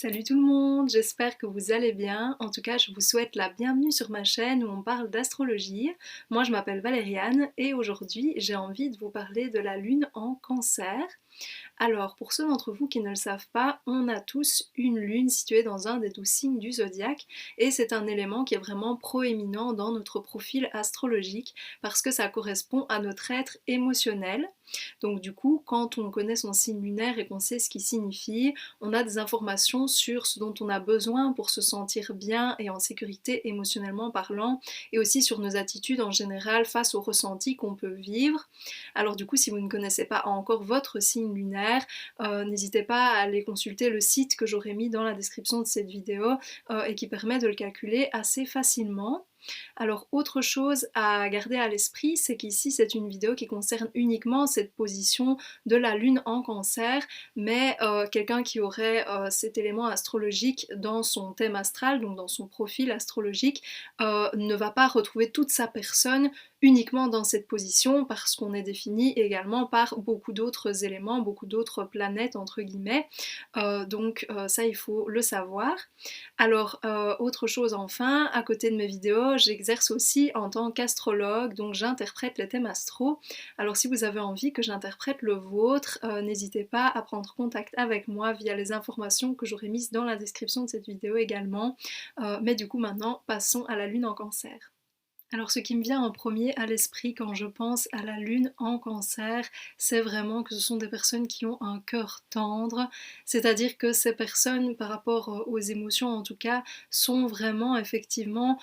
Salut tout le monde, j'espère que vous allez bien. En tout cas, je vous souhaite la bienvenue sur ma chaîne où on parle d'astrologie. Moi, je m'appelle Valériane et aujourd'hui, j'ai envie de vous parler de la lune en Cancer. Alors, pour ceux d'entre vous qui ne le savent pas, on a tous une lune située dans un des 12 signes du zodiaque et c'est un élément qui est vraiment proéminent dans notre profil astrologique parce que ça correspond à notre être émotionnel. Donc du coup, quand on connaît son signe lunaire et qu'on sait ce qu'il signifie, on a des informations sur ce dont on a besoin pour se sentir bien et en sécurité émotionnellement parlant et aussi sur nos attitudes en général face aux ressentis qu'on peut vivre. Alors du coup, si vous ne connaissez pas encore votre signe lunaire, n'hésitez pas à aller consulter le site que j'aurai mis dans la description de cette vidéo et qui permet de le calculer assez facilement. Alors autre chose à garder à l'esprit, c'est qu'ici c'est une vidéo qui concerne uniquement cette position de la lune en Cancer, mais quelqu'un qui aurait cet élément astrologique dans son thème astral, donc dans son profil astrologique, ne va pas retrouver toute sa personne uniquement dans cette position parce qu'on est défini également par beaucoup d'autres éléments, beaucoup d'autres planètes entre guillemets. Donc ça il faut le savoir. Alors, autre chose enfin, à côté de mes vidéos, j'exerce aussi en tant qu'astrologue, donc j'interprète les thèmes astro. Alors si vous avez envie que j'interprète le vôtre, n'hésitez pas à prendre contact avec moi via les informations que j'aurai mises dans la description de cette vidéo également. Mais du coup maintenant, passons à la lune en Cancer. Alors ce qui me vient en premier à l'esprit quand je pense à la lune en Cancer, c'est vraiment que ce sont des personnes qui ont un cœur tendre, c'est-à-dire que ces personnes, par rapport aux émotions en tout cas, sont vraiment effectivement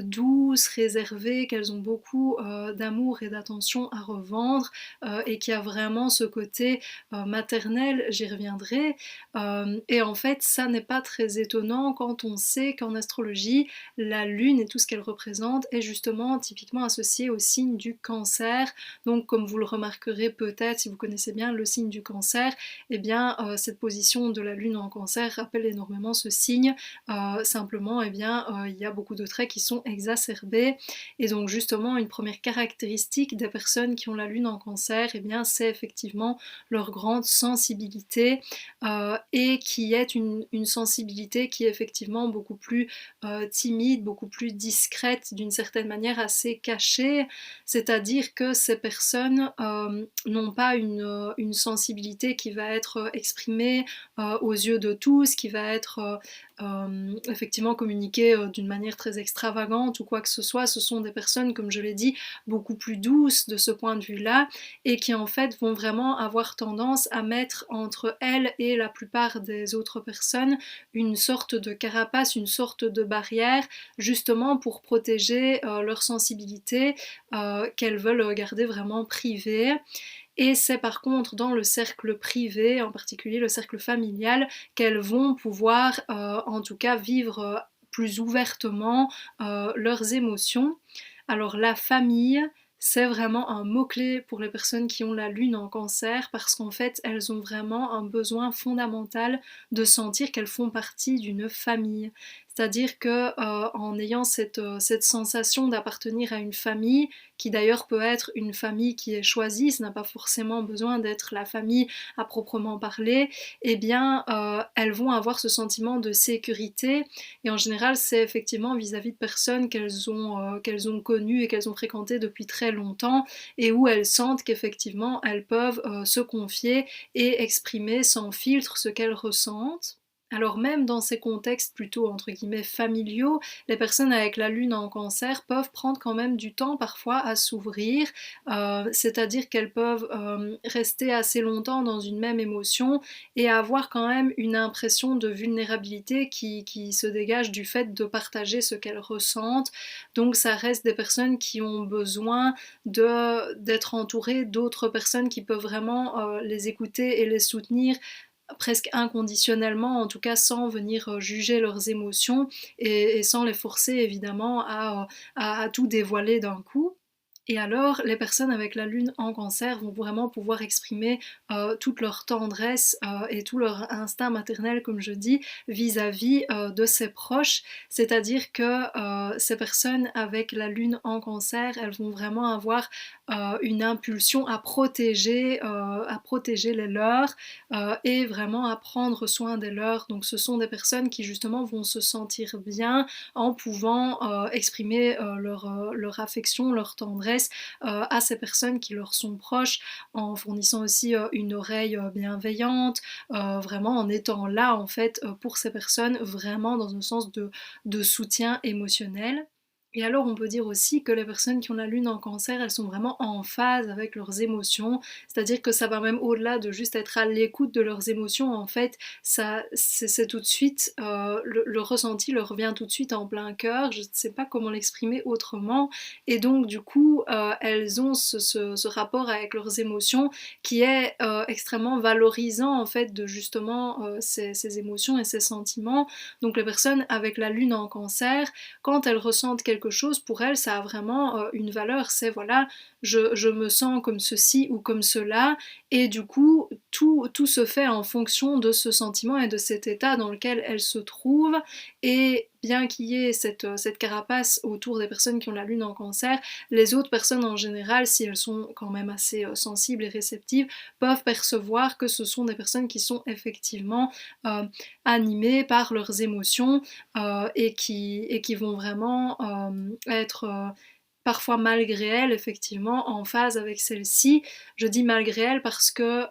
douces, réservées, qu'elles ont beaucoup d'amour et d'attention à revendre et qui a vraiment ce côté maternel, j'y reviendrai. Et en fait, ça n'est pas très étonnant quand on sait qu'en astrologie, la lune et tout ce qu'elle représente est justement typiquement associé au signe du Cancer. Donc comme vous le remarquerez peut-être si vous connaissez bien le signe du Cancer, eh bien cette position de la lune en Cancer rappelle énormément ce signe. Simplement eh bien il y a beaucoup de traits qui sont exacerbés et donc justement une première caractéristique des personnes qui ont la lune en Cancer, eh bien c'est effectivement leur grande sensibilité et qui est une sensibilité qui est effectivement beaucoup plus timide, beaucoup plus discrète, d'une certaine manière assez cachée, c'est-à-dire que ces personnes n'ont pas une sensibilité qui va être exprimée aux yeux de tous, qui va être effectivement communiquée d'une manière très extravagante ou quoi que ce soit. Ce sont des personnes, comme je l'ai dit, beaucoup plus douces de ce point de vue-là et qui en fait vont vraiment avoir tendance à mettre entre elles et la plupart des autres personnes une sorte de carapace, une sorte de barrière, justement pour protéger leur sensibilité qu'elles veulent garder vraiment privée. Et c'est par contre dans le cercle privé, en particulier le cercle familial, qu'elles vont pouvoir en tout cas vivre plus ouvertement leurs émotions. Alors la famille, c'est vraiment un mot-clé pour les personnes qui ont la lune en Cancer parce qu'en fait, elles ont vraiment un besoin fondamental de sentir qu'elles font partie d'une famille. C'est-à-dire que en ayant cette sensation d'appartenir à une famille, qui d'ailleurs peut être une famille qui est choisie, ça n'a pas forcément besoin d'être la famille à proprement parler, eh bien elles vont avoir ce sentiment de sécurité et en général c'est effectivement vis-à-vis de personnes qu'elles ont connues et qu'elles ont fréquentées depuis très longtemps et où elles sentent qu'effectivement elles peuvent se confier et exprimer sans filtre ce qu'elles ressentent. Alors même dans ces contextes plutôt entre guillemets familiaux, les personnes avec la lune en Cancer peuvent prendre quand même du temps parfois à s'ouvrir, c'est-à-dire qu'elles peuvent rester assez longtemps dans une même émotion et avoir quand même une impression de vulnérabilité qui se dégage du fait de partager ce qu'elles ressentent. Donc ça reste des personnes qui ont besoin d'être entourées d'autres personnes qui peuvent vraiment les écouter et les soutenir presque inconditionnellement, en tout cas sans venir juger leurs émotions et sans les forcer évidemment à tout dévoiler d'un coup. Et alors, les personnes avec la lune en cancer vont vraiment pouvoir exprimer toute leur tendresse et tout leur instinct maternel, comme je dis, vis-à-vis de ses proches. C'est-à-dire que ces personnes avec la lune en cancer, elles vont vraiment avoir une impulsion à protéger les leurs et vraiment à prendre soin des leurs. Donc ce sont des personnes qui justement vont se sentir bien en pouvant exprimer leur affection, leur tendresse à ces personnes qui leur sont proches, en fournissant aussi une oreille bienveillante, vraiment en étant là en fait pour ces personnes, vraiment dans un sens de soutien émotionnel. Et alors on peut dire aussi que les personnes qui ont la lune en cancer, elles sont vraiment en phase avec leurs émotions, c'est-à-dire que ça va même au-delà de juste être à l'écoute de leurs émotions, en fait, ça c'est tout de suite, le ressenti leur revient tout de suite en plein cœur, je ne sais pas comment l'exprimer autrement, et donc du coup, elles ont ce rapport avec leurs émotions qui est extrêmement valorisant en fait de justement ces émotions et ces sentiments. Donc les personnes avec la lune en cancer, quand elles ressentent quelque chose, pour elles, ça a vraiment une valeur. C'est voilà, je me sens comme ceci ou comme cela, et du coup, tout se fait en fonction de ce sentiment et de cet état dans lequel elles se trouvent. Et bien qu'il y ait cette carapace autour des personnes qui ont la lune en cancer, les autres personnes en général, si elles sont quand même assez sensibles et réceptives, peuvent percevoir que ce sont des personnes qui sont effectivement animées par leurs émotions et qui vont vraiment être parfois malgré elles, effectivement, en phase avec celle-ci. Je dis malgré elles parce que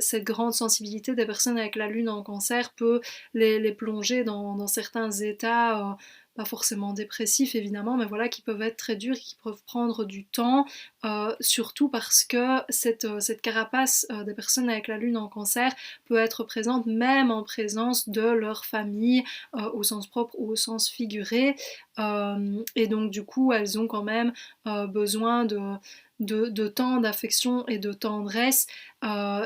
cette grande sensibilité des personnes avec la lune en cancer peut les plonger dans certains états, pas forcément dépressifs évidemment, mais voilà, qui peuvent être très durs, qui peuvent prendre du temps, surtout parce que cette carapace des personnes avec la lune en cancer peut être présente même en présence de leur famille, au sens propre ou au sens figuré. Et donc du coup, elles ont quand même besoin de temps, d'affection et de tendresse,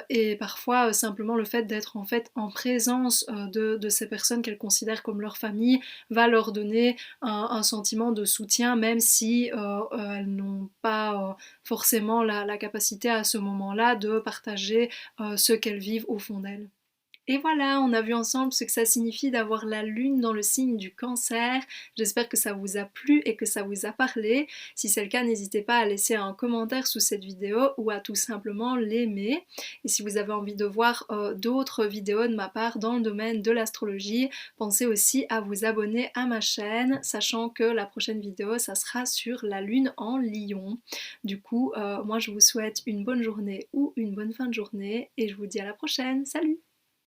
et parfois simplement le fait d'être en fait en présence de ces personnes qu'elles considèrent comme leur famille va leur donner un sentiment de soutien, même si elles n'ont pas forcément la capacité à ce moment-là de partager ce qu'elles vivent au fond d'elles. Et voilà, on a vu ensemble ce que ça signifie d'avoir la lune dans le signe du cancer. J'espère que ça vous a plu et que ça vous a parlé. Si c'est le cas, n'hésitez pas à laisser un commentaire sous cette vidéo ou à tout simplement l'aimer. Et si vous avez envie de voir d'autres vidéos de ma part dans le domaine de l'astrologie, pensez aussi à vous abonner à ma chaîne, sachant que la prochaine vidéo, ça sera sur la lune en lion. Du coup, moi je vous souhaite une bonne journée ou une bonne fin de journée et je vous dis à la prochaine. Salut!